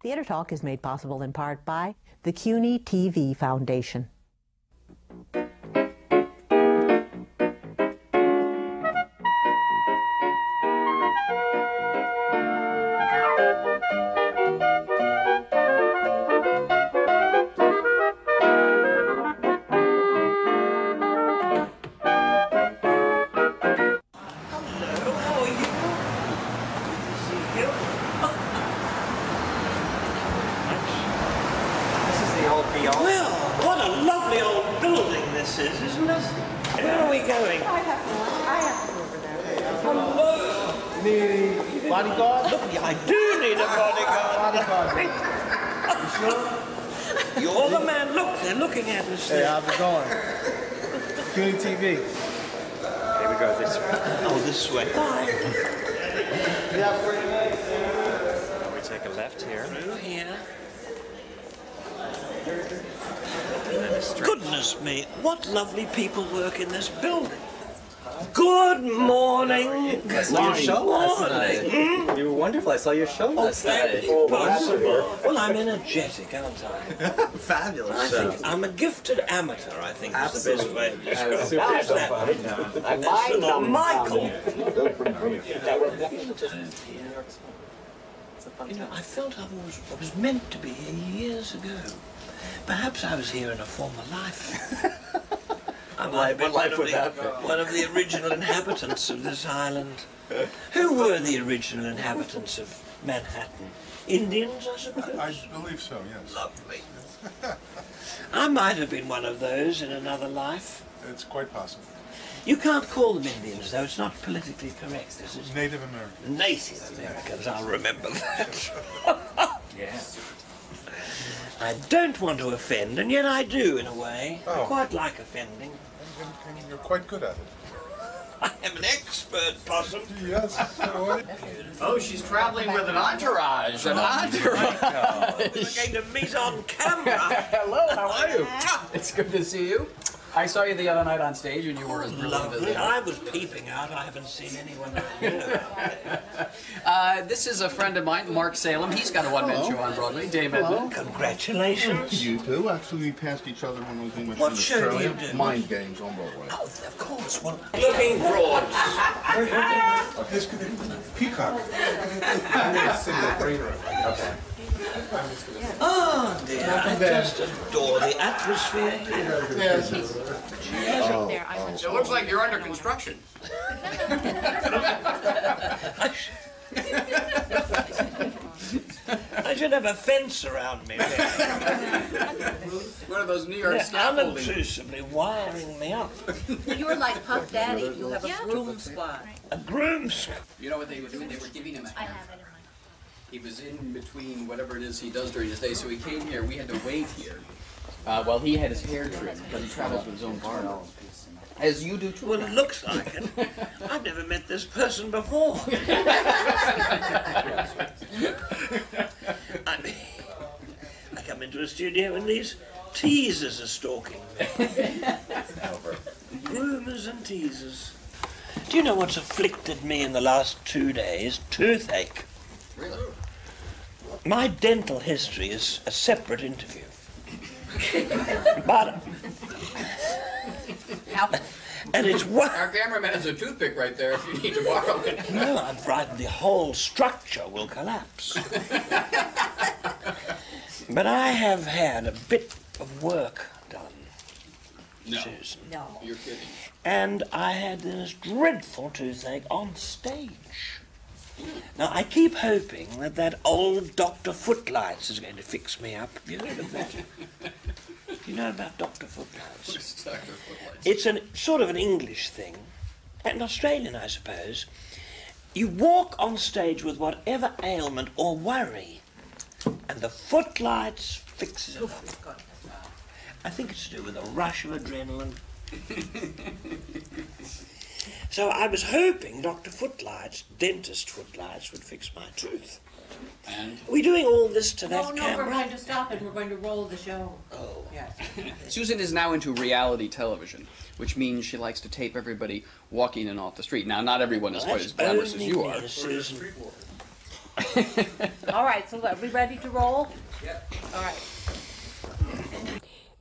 Theater Talk is made possible in part by the CUNY TV Foundation. Well, what a lovely old building this is, isn't it? Where are we going? I have to go over there. Hello. Need a bodyguard? Look, I do need a bodyguard. You sure? You're the man. Look, they're looking at us. Hey, how's it going? CUNY TV. Here we go this way. Oh, this way. Bye. We take a left here. Through here. Goodness me, what lovely people work in this building. Good morning. I saw your show last night. You were wonderful. I saw your show last night. Well, I'm energetic, aren't I? Fabulous. I think I'm a gifted amateur, I think is the best way to describe that. Michael. You know, I felt I was meant to be here years ago. Perhaps I was here in a former life. I might have been one of the original inhabitants of this island. Who were the original inhabitants of Manhattan? Indians, I suppose? I believe so, yes. Lovely. I might have been one of those in another life. It's quite possible. You can't call them Indians, though. It's not politically correct, is it? Native American. Native Americans, I'll remember that. Yeah. I don't want to offend, and yet I do, in a way. I quite like offending. And you're quite good at it. I am an expert, Possum. Yes. Oh, she's traveling with an entourage. An entourage. We're going to meet on camera. Hello, how are you? It's good to see you. I saw you the other night on stage, and you were as brilliant as ever. I was peeping out. I haven't seen anyone. This is a friend of mine, Mark Salem. He's got a one-man show on Broadway. Dave Edna. Congratulations. You too. Actually, we passed each other when we came with What show do you do? Mind Games on Broadway. Oh, of course. Well, looking broad. Peacock. Oh, dear. I just adore the atmosphere here. It looks like you're under construction. I should have a fence around me. One of those New York scaffolding. Unobtrusively wiring me up. You're like Puff Daddy. You have a groom squad. A groom squad. You know what they were doing? They were giving him a I hand. have it in my. He was in between whatever it is he does during his day, so he came here. We had to wait here while he had his hair trimmed, because he travels with his own barber. As you do too. Well, it looks like it. I've never met this person before. I come into a studio and these teasers are stalking me. Groomers and teasers. Do you know what's afflicted me in the last 2 days? Toothache. Really? My dental history is a separate interview. But... And it's what? Our cameraman has a toothpick right there if you need to borrow it. No, I'm frightened the whole structure will collapse. But I have had a bit of work done, No. Susan. No. You're kidding. And I had this dreadful toothache on stage. Now, I keep hoping that old Dr. Footlights is going to fix me up. Have you heard of that? Do you know about Dr. Footlights? What's Dr. Footlights? It's sort of an English thing, and Australian, I suppose. You walk on stage with whatever ailment or worry, and the Footlights fixes it up. I think it's to do with a rush of adrenaline. So I was hoping Dr. Footlights, Dentist Footlights, would fix my tooth. And? Are we doing all this to that No, camera? we're going to stop it. We're going to roll the show. Oh. Yes. Susan is now into reality television, which means she likes to tape everybody walking in off the street. Now, not everyone is quite as glamorous as you are. Susan. All right, so are we ready to roll? Yeah. All right.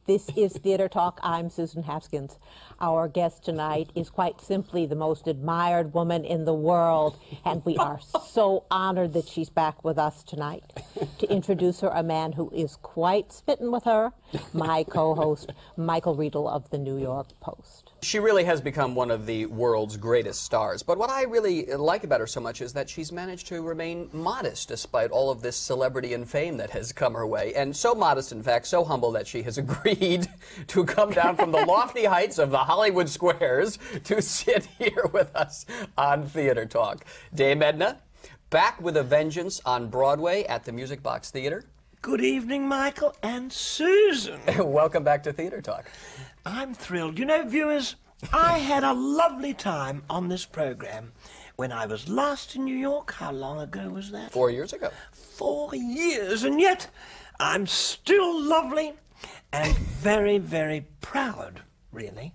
This is Theater Talk. I'm Susan Haskins. Our guest tonight is quite simply the most admired woman in the world, and we are so honored that she's back with us tonight. To introduce her, a man who is quite smitten with her, my co-host, Michael Riedel of the New York Post. She really has become one of the world's greatest stars. But what I really like about her so much is that she's managed to remain modest despite all of this celebrity and fame that has come her way. And so modest, in fact, so humble that she has agreed to come down from the lofty heights of the Hollywood squares to sit here with us on Theater Talk. Dame Edna, back with a vengeance on Broadway at the Music Box Theater. Good evening, Michael and Susan. Welcome back to Theater Talk. I'm thrilled. You know, viewers, I had a lovely time on this program when I was last in New York. How long ago was that? 4 years ago. 4 years, and yet I'm still lovely and very, very proud, really,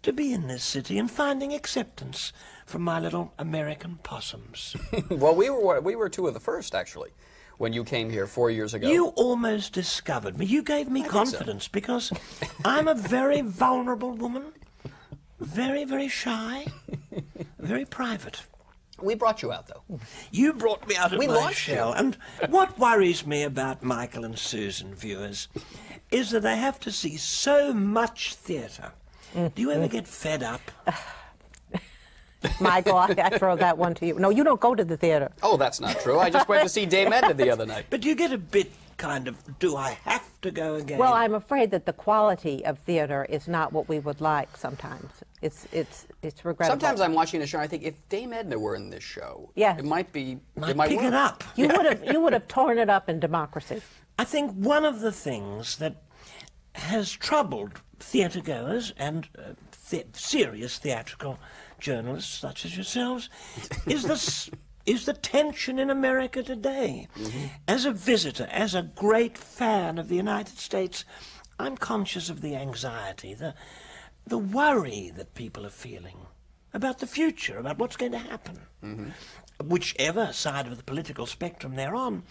to be in this city and finding acceptance from my little American possums. Well, we were two of the first, actually, when you came here 4 years ago. You almost discovered me. You gave me confidence because I'm a very vulnerable woman, very, very shy, very private. We brought you out, though. You brought me out of my shell. And what worries me about Michael and Susan, viewers, is that they have to see so much theatre. Do you ever get fed up? Michael, I throw that one to you. No, you don't go to the theater. Oh, that's not true. I just went to see Dame Edna the other night. But you get a bit kind of, do I have to go again? Well, I'm afraid that the quality of theater is not what we would like sometimes. It's regrettable. Sometimes I'm watching a show and I think if Dame Edna were in this show, yes, it might be, it might pick it up. You would have torn it up in democracy. I think one of the things that has troubled theatre-goers and serious theatrical journalists such as yourselves is the tension in America today. As a visitor, as a great fan of the United States, I'm conscious of the anxiety, the worry that people are feeling about the future, about what's going to happen, whichever side of the political spectrum they're on.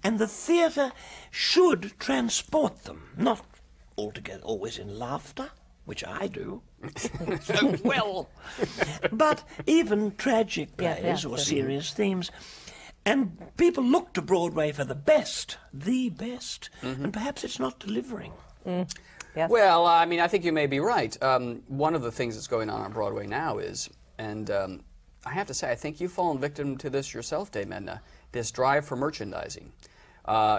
And the theatre should transport them, not altogether always in laughter, which I do so well, but even tragic plays or serious themes. And people look to Broadway for the best, and perhaps it's not delivering. Yes. Well, I mean, I think you may be right. One of the things that's going on Broadway now is, and I have to say, I think you've fallen victim to this yourself, Dame Edna, this drive for merchandising.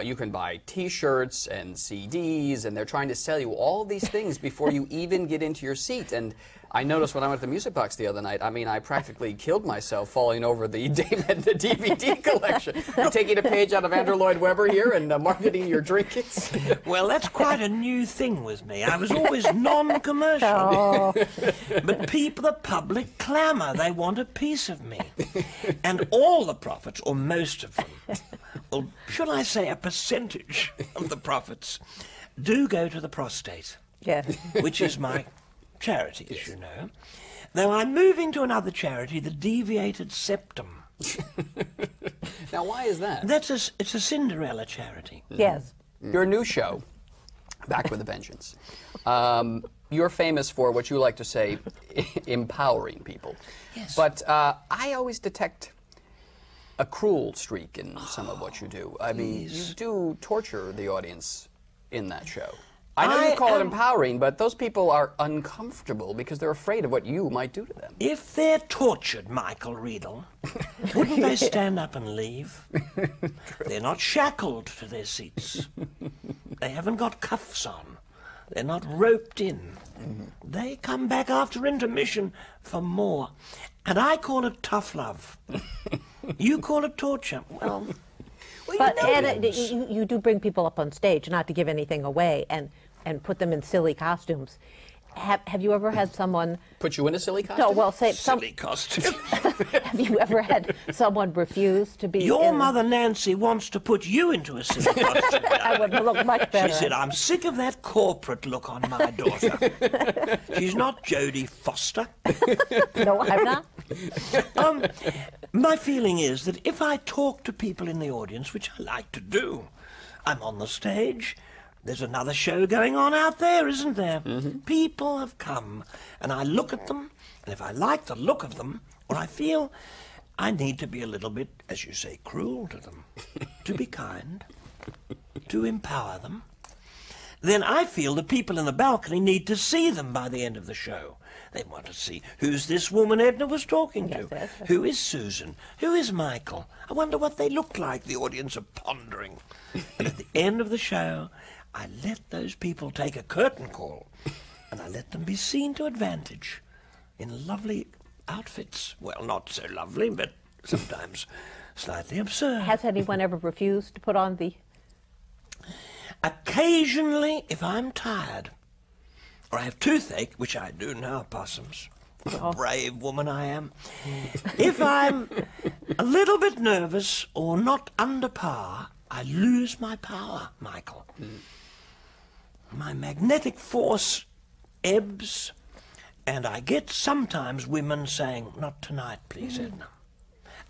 You can buy T-shirts and CDs, and they're trying to sell you all these things before you even get into your seat. And I noticed when I went to the Music Box the other night, I mean, I practically killed myself falling over the Dame Edna DVD collection. You're taking a page out of Andrew Lloyd Webber here and marketing your trinkets. Well, that's quite a new thing with me. I was always non-commercial. Oh. But the public clamour. They want a piece of me. And all the profits, or most of them, or should I say a percentage of the profits, do go to the prostate, which is my charity, as you know. Though I'm moving to another charity, the Deviated Septum. Now, why is that? It's a Cinderella charity. Yes. Your new show, Back with a Vengeance. You're famous for what you like to say, empowering people. Yes. But I always detect a cruel streak in some of what you do. I mean, you do torture the audience in that show. I know you call it empowering, but those people are uncomfortable because they're afraid of what you might do to them. If they're tortured, Michael Riedel, wouldn't they stand up and leave? They're not shackled to their seats. They haven't got cuffs on. They're not roped in. They come back after intermission for more. And I call it tough love. You call it torture. Well, but Anna, you do bring people up on stage, not to give anything away, and put them in silly costumes. Have you ever had someone put you in a silly costume? No, well, say silly costume. Have you ever had someone refuse to be? Your mother Nancy wants to put you into a silly costume. I would look much better. She said, "I'm sick of that corporate look on my daughter." She's not Jodie Foster. No, I'm not. My feeling is that if I talk to people in the audience, which I like to do, I'm on the stage, there's another show going on out there, isn't there? People have come, and I look at them, and if I like the look of them, or I feel I need to be a little bit, as you say, cruel to them, to be kind, to empower them, then I feel the people in the balcony need to see them by the end of the show. They want to see, who's this woman Edna was talking to? Yes. Who is Susan? Who is Michael? I wonder what they look like, the audience are pondering. And at the end of the show, I let those people take a curtain call, and I let them be seen to advantage in lovely outfits. Well, not so lovely, but sometimes slightly absurd. Has anyone ever refused to put on the... Occasionally, if I'm tired, or I have toothache, which I do now, possums, what a brave woman I am. If I'm a little bit nervous or not under par, I lose my power, Michael. My magnetic force ebbs, and I get sometimes women saying, "Not tonight, please, Edna."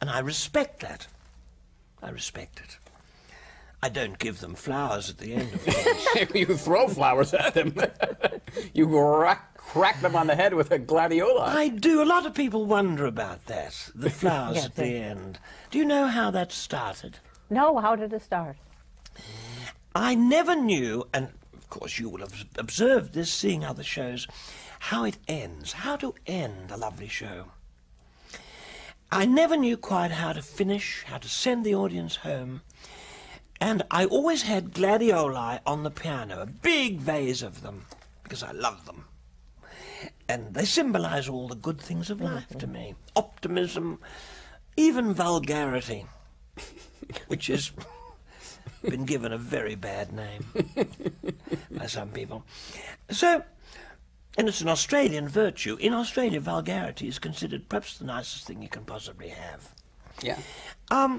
And I respect that. I respect it. I don't give them flowers at the end of it. You throw flowers at them. You crack them on the head with a gladiola. I do. A lot of people wonder about that, the flowers Yes, at the end. Do you know how that started? No, how did it start? I never knew, and of course you will have observed this seeing other shows, how it ends, how to end a lovely show. I never knew quite how to finish, how to send the audience home. And I always had gladioli on the piano, a big vase of them, because I love them. And they symbolize all the good things of life to me. Optimism, even vulgarity, which has been given a very bad name by some people. So, and it's an Australian virtue. In Australia, vulgarity is considered perhaps the nicest thing you can possibly have. Yeah.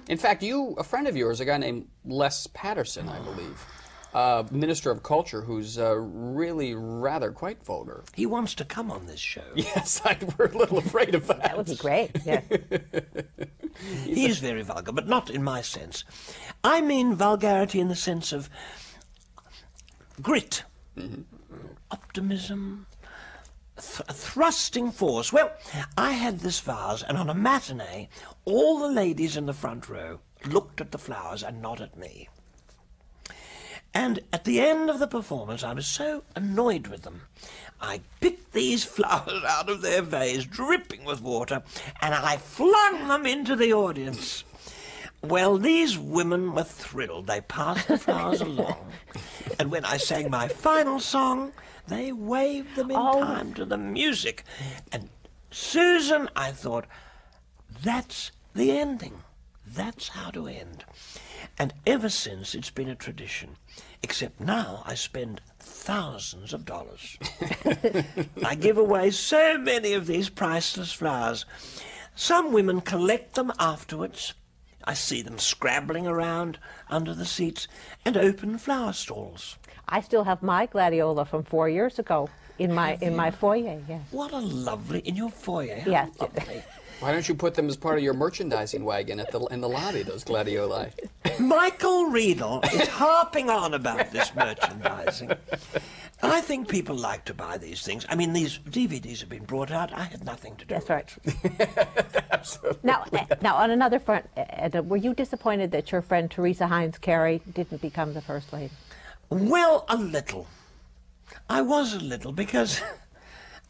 In fact, a friend of yours, a guy named Les Patterson, I believe, Minister of Culture, who's really rather quite vulgar. He wants to come on this show. Yes, we're a little afraid of that. That would be great, yeah. He is very vulgar, but not in my sense. I mean vulgarity in the sense of grit, optimism, a thrusting force. Well, I had this vase, and on a matinee, all the ladies in the front row looked at the flowers and not at me. And at the end of the performance, I was so annoyed with them. I picked these flowers out of their vase, dripping with water, and I flung them into the audience. Well, these women were thrilled. They passed the flowers along. And when I sang my final song, they waved them in time to the music. And Susan, I thought, that's the ending. That's how to end. And ever since, it's been a tradition. Except now, I spend thousands of dollars. I give away so many of these priceless flowers. Some women collect them afterwards. I see them scrabbling around under the seats and open flower stalls. I still have my gladiola from 4 years ago in my foyer, yes. What a lovely, in your foyer. How Yes. lovely. Why don't you put them as part of your merchandising wagon in the lobby, those gladioli? Michael Riedel is harping on about this merchandising. I think people like to buy these things. I mean, these DVDs have been brought out. I had nothing to do That's with right. it. Absolutely. Now, on another front, Edna, were you disappointed that your friend Teresa Heinz Carey didn't become the First Lady? Well, a little. I was a little, because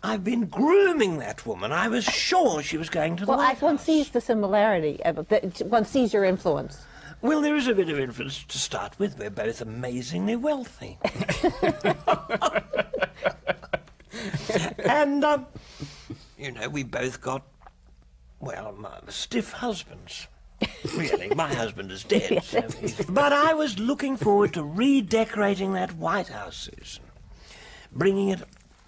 I've been grooming that woman. I was sure she was going to the White One House. sees the similarity. One sees your influence. Well, there is a bit of influence to start with. We're both amazingly wealthy. And, you know, we both got, well, stiff husbands. Really, my husband is dead. So but I was looking forward to redecorating that White House, Susan. Bringing it,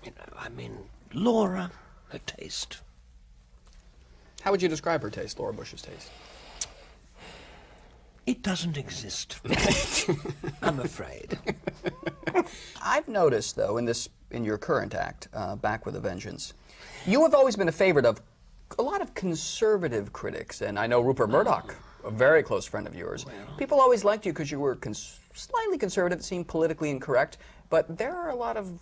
you know, I mean, Laura, her taste. How would you describe her taste, Laura Bush's taste? It doesn't exist. I'm afraid. I've noticed, though, in your current act, Back with a Vengeance, you have always been a favorite of a lot of conservative critics, and I know Rupert Murdoch, a very close friend of yours. People always liked you because you were slightly conservative, seemed politically incorrect, but there are a lot of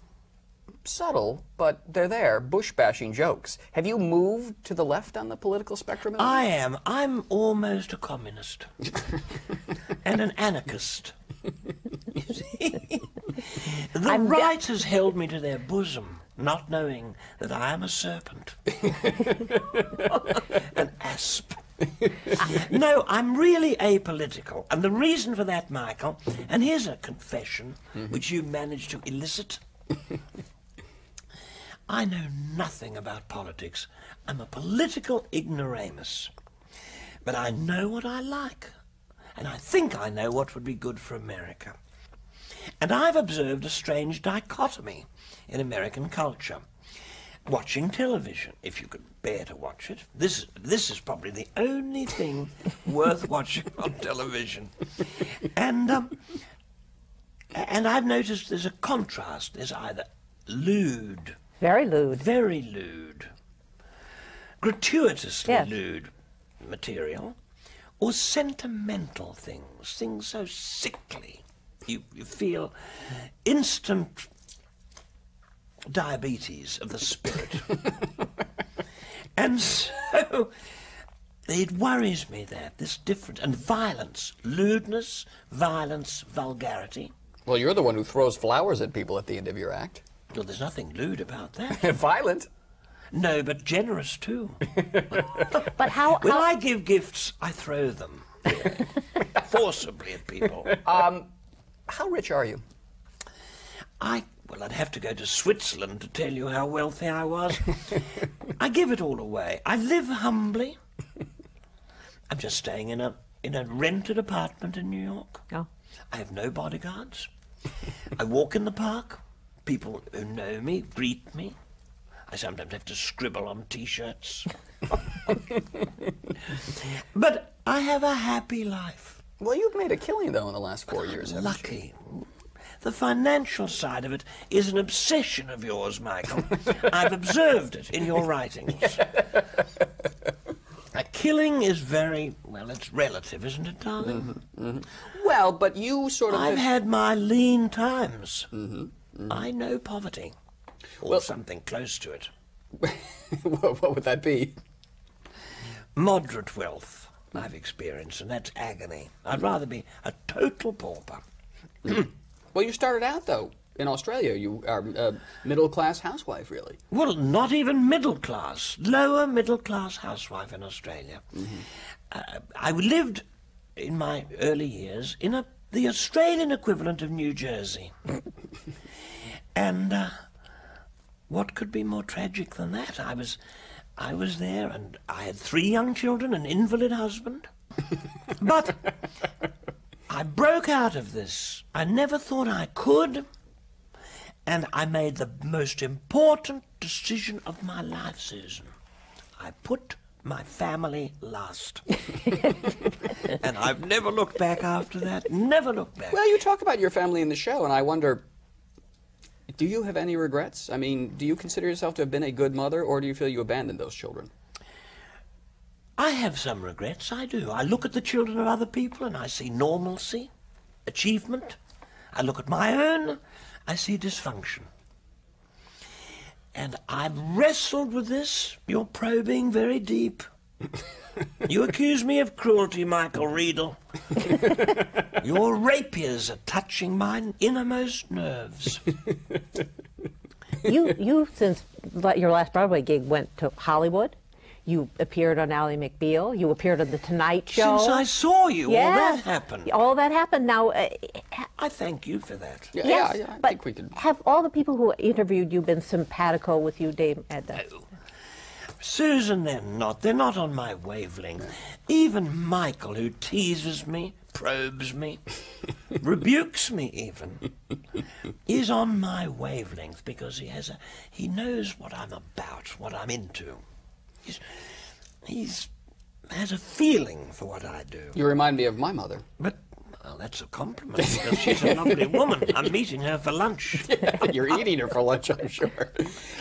subtle, but they're there, bush-bashing jokes. Have you moved to the left on the political spectrum? I am. I'm almost a communist. And an anarchist. You see? The right has held me to their bosom, not knowing that I am a serpent. An asp. No, I'm really apolitical. And the reason for that, Michael, and here's a confession which you managed to elicit. I know nothing about politics. I'm a political ignoramus. But I know what I like. And I think I know what would be good for America. And I've observed a strange dichotomy in American culture. Watching television, if you could bear to watch it. This is probably the only thing worth watching on television. And I've noticed there's a contrast. There's either lewd. Very lewd. Very lewd. Gratuitously lewd material. Or sentimental things. Things so sickly. You feel instant diabetes of the spirit. And so it worries me that this difference, and violence, lewdness, violence, vulgarity. Well, you're the one who throws flowers at people at the end of your act. Well, there's nothing lewd about that. Violent. No, but generous too. But how... When I give gifts, I throw them forcibly at people. How rich are you? Well, I'd have to go to Switzerland to tell you how wealthy I was. I give it all away. I live humbly. I'm just staying in a rented apartment in New York. Oh. I have no bodyguards. I walk in the park. People who know me greet me. I sometimes have to scribble on T-shirts. But I have a happy life. Well, you've made a killing, though, in the last 4 years, haven't you? Lucky. The financial side of it is an obsession of yours, Michael. I've observed it in your writings. A killing is very, well, it's relative, isn't it, darling? Well, but you sort of... I've had my lean times. I know poverty. Or something close to it. What would that be? Moderate wealth, I've experienced, and that's agony. I'd rather be a total pauper. Well, you started out, though, in Australia. You are a middle-class housewife, really. Well, not even middle class. Lower middle class housewife in Australia. I lived in my early years in the Australian equivalent of New Jersey. And what could be more tragic than that? I was there, and I had 3 young children, an invalid husband. But I broke out of this. I never thought I could. And I made the most important decision of my life, Susan. I put my family last. And I've never looked back after that. Never looked back. Well, you talk about your family in the show, and I wonder, do you have any regrets? I mean, do you consider yourself to have been a good mother, or do you feel you abandoned those children? I have some regrets, I do. I look at the children of other people and I see normalcy, achievement. I look at my own, I see dysfunction. And I've wrestled with this. You're probing very deep. You accuse me of cruelty, Michael Riedel. Your rapiers are touching my innermost nerves. You, since your last Broadway gig, went to Hollywood. You appeared on Ally McBeal. You appeared on The Tonight Show. Since I saw you, all that happened. All that happened. Now, I thank you for that. yes, I but think we could. Have all the people who interviewed you been simpatico with you, Dame Edna? No. Susan, they're not. They're not on my wavelength. Even Michael, who teases me, probes me, rebukes me even, is on my wavelength because he knows what I'm about, what I'm into. He has a feeling for what I do. You remind me of my mother. But, well, that's a compliment because she's a lovely woman. I'm meeting her for lunch. You're eating her for lunch, I'm sure.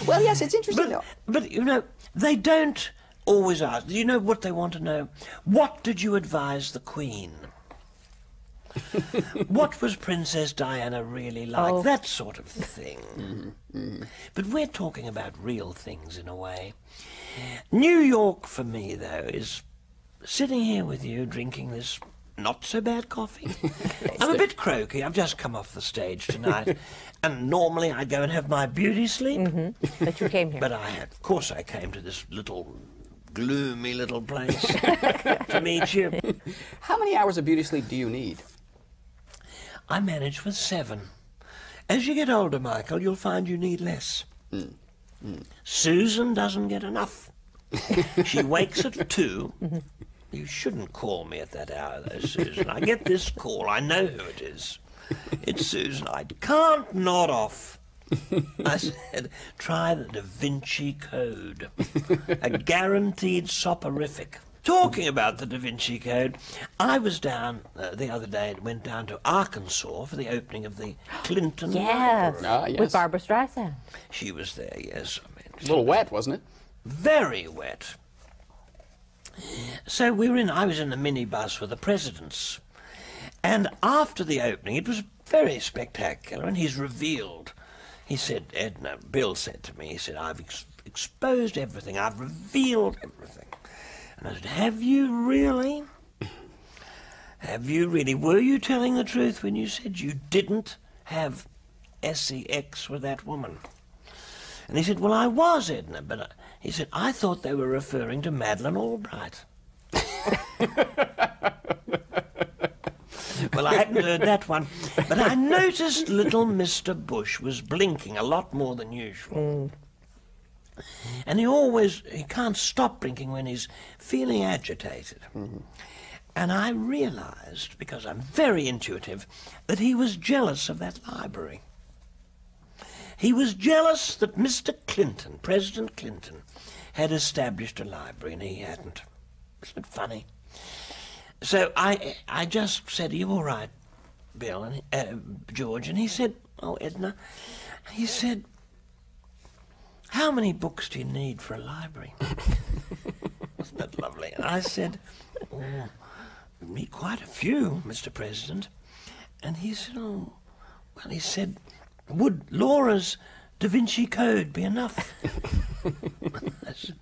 Well, yes, it's interesting, though. But, you know, they don't always ask, do you know what they want to know? What did you advise the Queen? What was Princess Diana really like? Oh. That sort of thing. But we're talking about real things in a way. New York for me, though, is sitting here with you drinking this not so bad coffee. I'm a bit croaky. I've just come off the stage tonight. And normally I'd go and have my beauty sleep. But you came here. But of course I came to this little gloomy little place to meet you. How many hours of beauty sleep do you need? I manage with 7. As you get older, Michael, you'll find you need less. Susan doesn't get enough. She wakes at 2. You shouldn't call me at that hour, though, Susan. I get this call. I know who it is. It's Susan. I can't nod off. I said, try the Da Vinci Code. A guaranteed soporific. Talking about the Da Vinci Code, I was down the other day, went down to Arkansas for the opening of the Clinton Yes, Library. Yes. with Barbara Streisand. She was there, yes. I mean, A little wet, wasn't it? very wet. So I was in the minibus with the presidents. And after the opening, it was very spectacular, and he's revealed. He said, Edna, Bill said to me, he said, I've exposed everything, I've revealed everything. And I said, have you really? Have you really? Were you telling the truth when you said you didn't have sex with that woman? And he said, well, I was, Edna, but he said, I thought they were referring to Madeleine Albright. Well, I hadn't heard that one, but I noticed little Mr. Bush was blinking a lot more than usual. And he can't stop blinking when he's feeling agitated. And I realized, because I'm very intuitive, that he was jealous of that library. He was jealous that Mr. Clinton, President Clinton, had established a library and he hadn't. Isn't it funny? So I just said, are you all right, Bill, and George? And he said, oh, Edna, he said, how many books do you need for a library? Wasn't that lovely? And I said, oh, we need quite a few, Mr. President. And he said, oh, well, he said, would Laura's Da Vinci Code be enough? I said,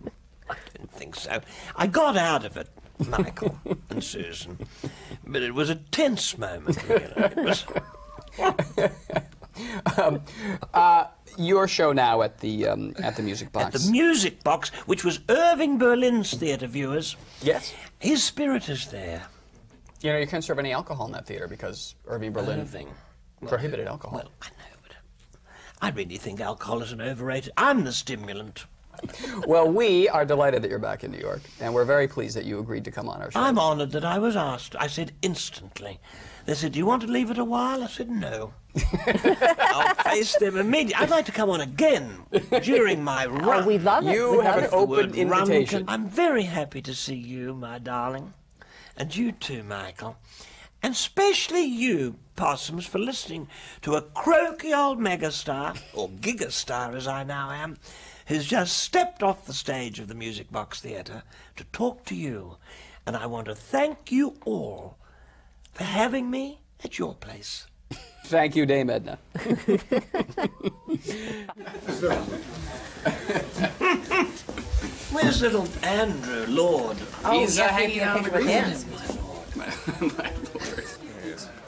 I don't think so. I got out of it, Michael and Susan, but it was a tense moment, really. It was... Your show now at the Music Box. At the Music Box, which was Irving Berlin's theatre, viewers. Yes. His spirit is there. You know, you can't serve any alcohol in that theater because Irving Berlin prohibited alcohol. Well, I know, but I really think alcohol is an overrated... I'm the stimulant. Well, we are delighted that you're back in New York, and we're very pleased that you agreed to come on our show. I'm honoured that I was asked. I said instantly. They said, do you want to leave it a while? I said, no. I'll face them immediately. I'd like to come on again during my run. Oh, we love it. You We have love an it. open invitation. I'm very happy to see you, my darling. And you too, Michael. And especially you, Possums, for listening to a croaky old megastar, or gigastar as I now am, who's just stepped off the stage of the Music Box Theatre to talk to you. And I want to thank you all for having me at your place. Thank you, Dame Edna. Where's little Andrew, Lord? Oh, he's hanging out with him.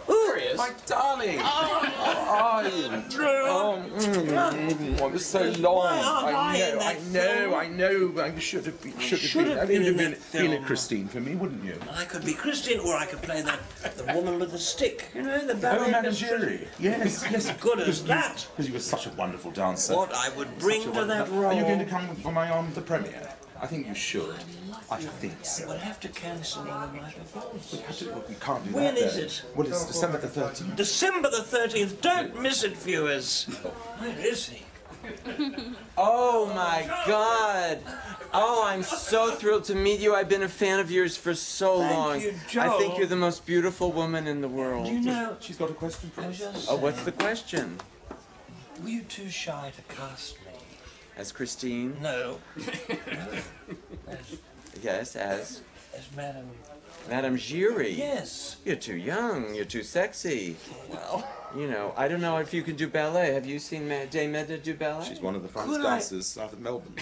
There he is. My darling! How are you? It was so long. I know. I should have been. Been a Christine for me, wouldn't you? I could be Christine, or I could play the woman with the stick. You know, the ballet. Oh, Manageri. Yes. As good as that. Because you were such a wonderful dancer. What I would bring to that role. Are you going to come for my the premiere? I think you should. I think so. We'll have to cancel one of my performances. We can't do When that. is it? Well, it's December the 13th. December the 13th. Don't miss it, viewers. Where is he? Oh my God! Oh, I'm so thrilled to meet you. I've been a fan of yours for so long. Thank you, Joe. I think you're the most beautiful woman in the world. Do you know? She's got a question for us. Oh, what's the question? Were you too shy to cast me? As Christine? No. Yes, as Madame. Madame Giry. Yes. You're too young. You're too sexy. Well. You know, I don't know if you can do ballet. Have you seen Dame Edna do ballet? She's one of the front dancers out of Melbourne.